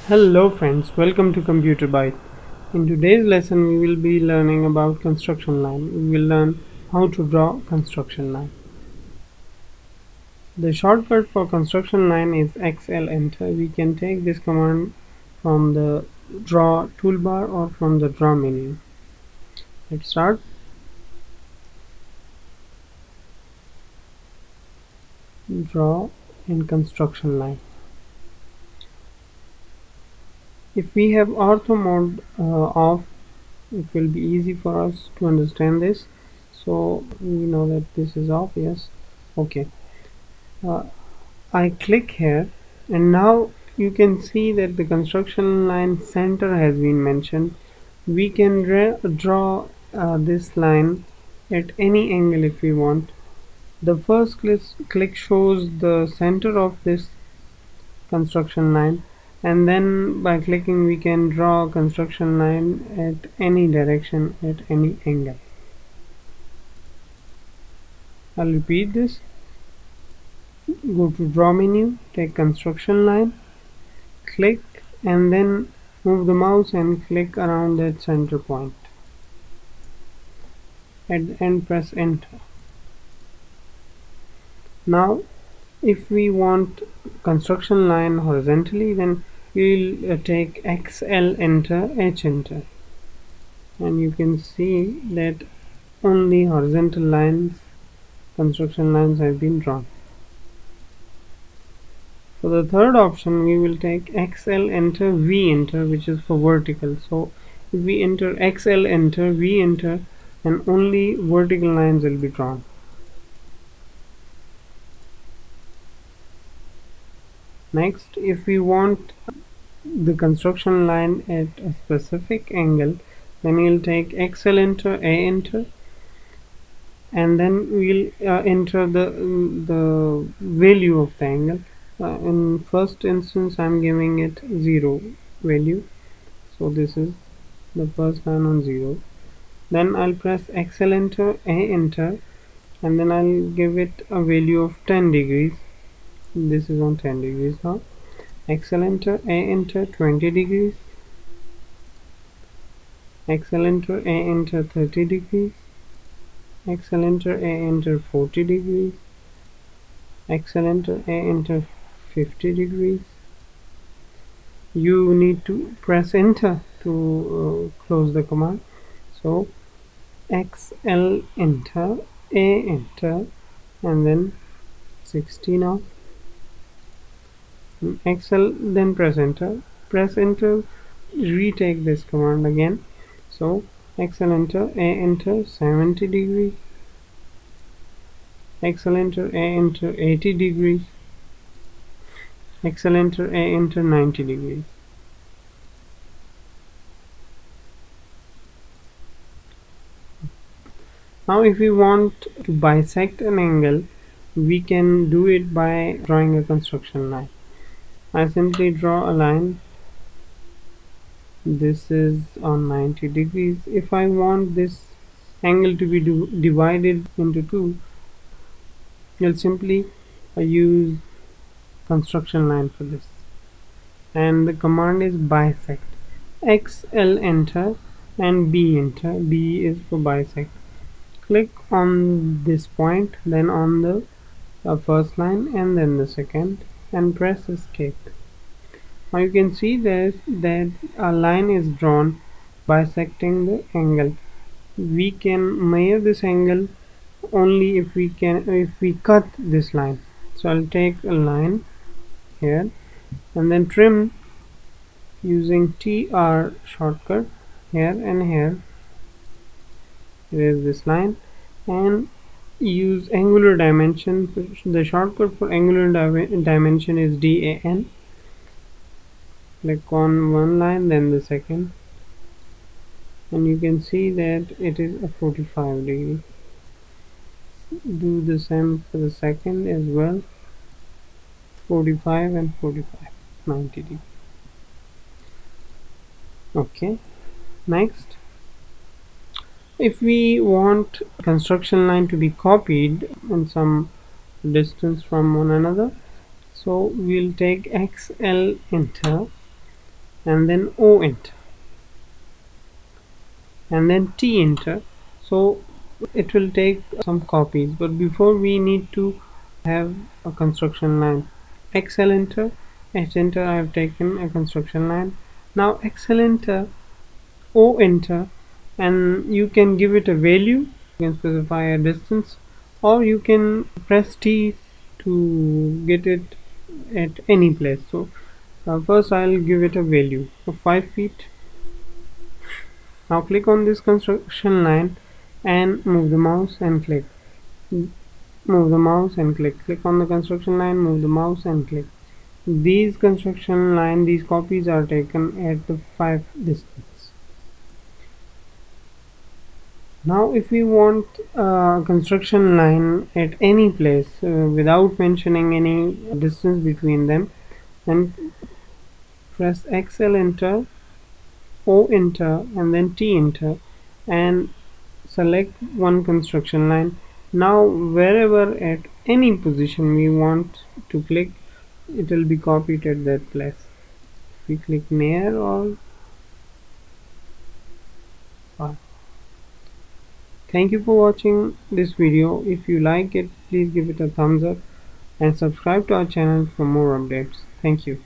Hello friends, welcome to Computer Byte. In today's lesson we will be learning about construction line. We will learn how to draw construction line. The shortcut for construction line is XL enter. We can take this command from the draw toolbar or from the draw menu. Let's start. Draw in construction line. If we have ortho mode off, it will be easy for us to understand this. So we know that this is off. Yes. Okay. I click here and now you can see that the construction line center has been mentioned. We can draw this line at any angle if we want. The first click shows the center of this construction line, and then by clicking we can draw a construction line at any direction at any angle. I'll repeat this. Go to draw menu, take construction line, click and then move the mouse and click around that center point and press enter. Now if we want construction line horizontally, then we'll take XL enter, H enter, and you can see that only horizontal lines, construction lines have been drawn. For the third option we will take XL enter, V enter, which is for vertical. So if we enter XL enter, V enter, then only vertical lines will be drawn. Next, if we want the construction line at a specific angle, then we'll take XL enter, A enter, and then we'll enter the value of the angle. In first instance I'm giving it 0 value, so this is the first line on 0. Then I'll press XL enter, A enter, and then I'll give it a value of 10 degrees. This is on 10 degrees now. XL enter, A enter, 20 degrees. XL enter, A enter, 30 degrees. XL enter, A enter, 40 degrees. XL enter, A enter, 50 degrees. You need to press enter to close the command. So XL enter, A enter, and then 60 now. XL, then press enter, retake this command again. So XL enter, A enter, 70 degrees. XL enter, A enter, 80 degrees. XL enter, A enter, 90 degrees. Now if we want to bisect an angle, we can do it by drawing a construction line. I simply draw a line. This is on 90 degrees. If I want this angle to be divided into two, you'll simply use construction line for this, and the command is bisect. XL enter and B enter. B is for bisect. Click on this point, then on the first line and then the second, and press escape. Now you can see that a line is drawn bisecting the angle. We can measure this angle only if we cut this line. So I'll take a line here and then trim using TR shortcut here and here. Erase this line and use angular dimension. The shortcut for angular dimension is DAN. Click on one line, then the second, and you can see that it is a 45 degree. Do the same for the second as well. 45 and 45, 90 degree. Okay, next, if we want construction line to be copied in some distance from one another, so we'll take XL enter and then O enter, and then T enter. So it will take some copies, but before we need to have a construction line. XL enter, H enter, I have taken a construction line. Now XL enter, O enter, and you can give it a value. You can specify a distance, or you can press T to get it at any place. So first I'll give it a value of 5 feet. Now click on this construction line and move the mouse and click. Move the mouse and click on the construction line, move the mouse and click. These construction line, these copies are taken at the 5 distance. Now if we want a construction line at any place without mentioning any distance between them, then press XL enter, O enter, and then T enter, and select one construction line. Now wherever at any position we want to click, it will be copied at that place. If we click near or far. Thank you for watching this video. If you like it, please give it a thumbs up and subscribe to our channel for more updates. Thank you.